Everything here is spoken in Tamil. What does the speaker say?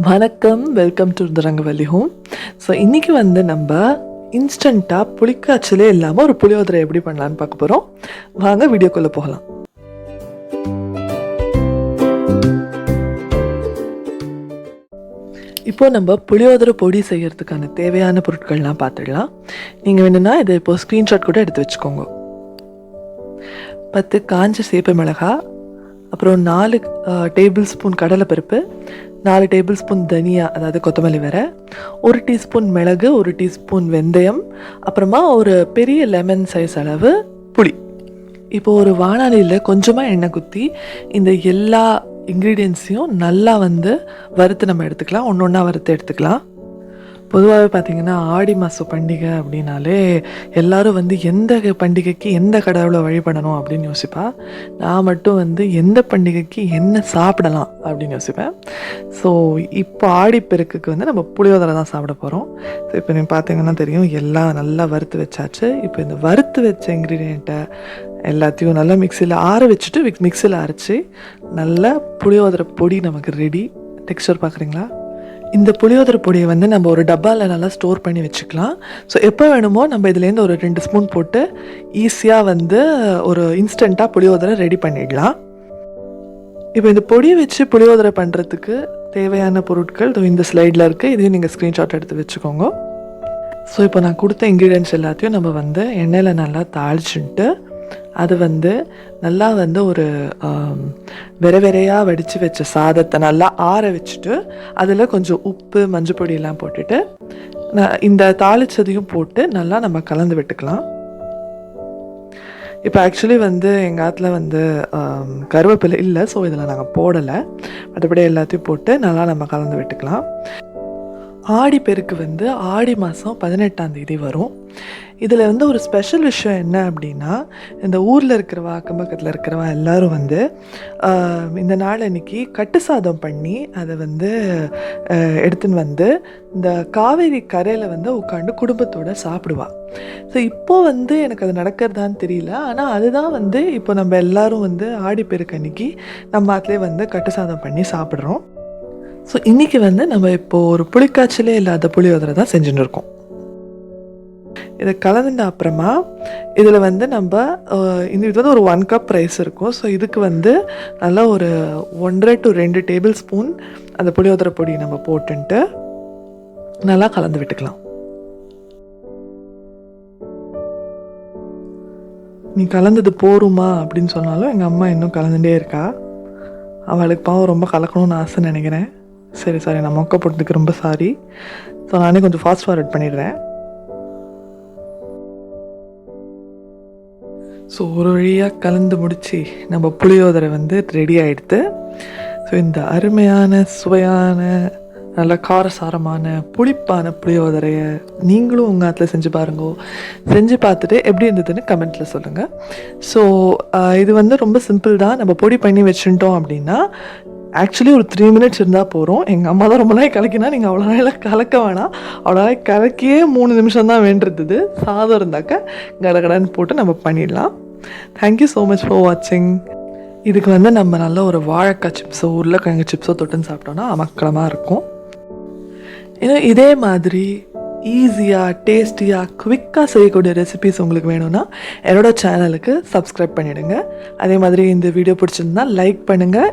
வணக்கம், welcome to the Rangavalli home. So இன்றைக்கி வந்து நம்ம இன்ஸ்டண்ட்டாக புளிக்காய்ச்சலே இல்லாமல் ஒரு புளியோதரை எப்படி பண்ணலான்னு பார்க்க போகிறோம். வாங்க வீடியோக்குள்ளே போகலாம். இப்போது நம்ம புளியோதரை பொடி செய்கிறதுக்கான தேவையான பொருட்கள்லாம் பார்த்துடலாம். நீங்கள் வேணும்னா இதை இப்போது ஸ்க்ரீன்ஷாட் கூட எடுத்து வச்சுக்கோங்க. 10 காஞ்ச சேப்ப மிளகாய், அப்புறம் 4 டேபிள் ஸ்பூன் கடலைப்பருப்பு, 4 டேபிள் ஸ்பூன் தனியா, அதாவது கொத்தமல்லி வரை, 1 டீஸ்பூன் மிளகு, 1 டீஸ்பூன் வெந்தயம், அப்புறமா ஒரு பெரிய லெமன் சைஸ் அளவு புளி. இப்போது ஒரு வாணலியில் கொஞ்சமாக எண்ணெய் குத்தி இந்த எல்லா இன்க்ரீடியன்ஸையும் நல்லா வறுத்து நம்ம எடுத்துக்கலாம். ஒன்று ஒன்றா வறுத்து எடுத்துக்கலாம். பொதுவாகவே பார்த்திங்கன்னா ஆடி மாதம் பண்டிகை அப்படின்னாலே எல்லோரும் எந்த பண்டிகைக்கு எந்த கடவுளை வழிபடணும் அப்படின்னு யோசிப்பா. நான் மட்டும் எந்த பண்டிகைக்கு என்ன சாப்பிடலாம் அப்படின்னு யோசிப்பேன். ஸோ இப்போ ஆடி பெருக்குக்கு நம்ம புளியோதரை தான் சாப்பிட போகிறோம். ஸோ இப்போ நீங்கள் பார்த்தீங்கன்னா தெரியும், எல்லாம் நல்லா வறுத்து வச்சாச்சு. இப்போ இந்த வறுத்து வச்ச இன்க்ரீடியண்ட்டை எல்லாத்தையும் நல்லா மிக்சியில் ஆற வச்சுட்டு மிக்சியில் அரைச்சி நல்லா புளியோதரை பொடி நமக்கு ரெடி. டெக்ஸ்சர் பார்க்குறீங்களா? இந்த புளியோதரை பொடியை நம்ம ஒரு டப்பாவில் நல்லா ஸ்டோர் பண்ணி வச்சுக்கலாம். ஸோ எப்போ வேணுமோ நம்ம இதுலேருந்து ஒரு 2 ஸ்பூன் போட்டு ஈஸியாக ஒரு இன்ஸ்டண்ட்டாக புளியோதரை ரெடி பண்ணிடலாம். இப்போ இந்த பொடியை வச்சு புளியோதரை பண்ணுறதுக்கு தேவையான பொருட்கள் இந்த ஸ்லைடில் இருக்குது. இதையும் நீங்கள் ஸ்க்ரீன்ஷாட் எடுத்து வச்சுக்கோங்க. ஸோ இப்போ நான் கொடுத்த இன்க்ரீடியன்ட்ஸ் எல்லாத்தையும் நம்ம எண்ணெயில் நல்லா தாளிச்சுட்டு அது நல்லா ஒரு வெறையாக வடித்து வச்ச சாதத்தை நல்லா ஆற வச்சுட்டு அதில் கொஞ்சம் உப்பு, மஞ்சள் பொடியெல்லாம் போட்டுட்டு இந்த தாளிச்சதையும் போட்டு நல்லா நம்ம கலந்து விட்டுக்கலாம். இப்போ ஆக்சுவலி எங்கள் ஆற்றுல கருவேப்பிலை இல்லை, ஸோ இதில் நாங்கள் போடலை. மற்றபடி எல்லாத்தையும் போட்டு நல்லா நம்ம கலந்து விட்டுக்கலாம். ஆடி பெருக்கு ஆடி மாதம் 18ஆம் தேதி வரும். இதில் ஒரு ஸ்பெஷல் விஷயம் என்ன அப்படின்னா, இந்த ஊரில் இருக்கிறவா, அக்கம் பக்கத்தில் இருக்கிறவா எல்லோரும் இந்த நாள் அன்றைக்கி கட்டு சாதம் பண்ணி அதை எடுத்துன்னு இந்த காவேரி கரையில் உட்காந்து குடும்பத்தோடு சாப்பிடுவா. ஸோ இப்போது எனக்கு அது நடக்கிறதான்னு தெரியல. ஆனால் அதுதான் இப்போ நம்ம எல்லோரும் ஆடி பெருக்கு அன்றைக்கி நம்ம ஆற்றுலேயே கட்டு சாதம் பண்ணி சாப்பிட்றோம். ஸோ இன்றைக்கி நம்ம இப்போது ஒரு புளிக்காய்ச்சலே இல்லாத புளியோதரை தான் செஞ்சுன்னு இருக்கோம். இதை கலந்துட்ட அப்புறமா இதில் நம்ம இது ஒரு 1 கப் ரைஸ் இருக்கும். ஸோ இதுக்கு நல்லா ஒரு 1.5 to 2 டேபிள் ஸ்பூன் அந்த புளியோதரை பொடி நம்ம போட்டுன்ட்டு நல்லா கலந்து விட்டுக்கலாம். நீ கலந்தது போருமா அப்படின்னு சொன்னாலும் எங்கள் அம்மா இன்னும் கலந்துட்டே இருக்கா. அவளுக்கு பாவம் ரொம்ப கலக்கணும்னு ஆசைன்னு நினைக்கிறேன். சரி, நான் மொக்க போட்டதுக்கு ரொம்ப சாரி. ஸோ நானே கொஞ்சம் ஃபாஸ்ட் ஃபார்வர்ட் பண்ணிடுறேன். ஸோ ஒரு வழியாக கலந்து முடித்து நம்ம புளியோதரை ரெடி ஆகிடுது. ஸோ இந்த அருமையான, சுவையான, நல்ல காரசாரமான, புளிப்பான புளியோதரையை நீங்களும் உங்கள் ஆற்றுல செஞ்சு பாருங்க. செஞ்சு பார்த்துட்டு எப்படி இருந்ததுன்னு கமெண்ட்டில் சொல்லுங்கள். ஸோ இது ரொம்ப சிம்பிள் தான். நம்ம பொடி பண்ணி வச்சுட்டோம் அப்படின்னா ஆக்சுவலி ஒரு 3 minutes இருந்தால் போகிறோம். எங்கள் அம்மா தான் ரொம்ப நாள் கலக்கினா, நீங்கள் அவ்வளோ நாள் கலக்க வேணாம், அவ்வளோ நாள் கலக்கியே 3 நிமிஷம் தான் வேண்டிருந்தது. சாதம் இருந்தாக்க கடகடன்னு போட்டு நம்ம பண்ணிடலாம். தேங்க்யூ ஸோ மச் ஃபார் வாட்சிங். இதுக்கு நம்ம நல்ல ஒரு வாழைக்காய் சிப்ஸோ உருளைக்கிழங்கு சிப்ஸோ தொட்டுன்னு சாப்பிட்டோன்னா அமக்கலமாக இருக்கும். இன்னும் இதே மாதிரி ஈஸியாக, டேஸ்டியாக, குவிக்காக செய்யக்கூடிய ரெசிபிஸ் உங்களுக்கு வேணும்னா என்னோடய சேனலுக்கு சப்ஸ்கிரைப் பண்ணிவிடுங்க. அதே மாதிரி இந்த வீடியோ பிடிச்சிருந்தா லைக் பண்ணுங்கள்.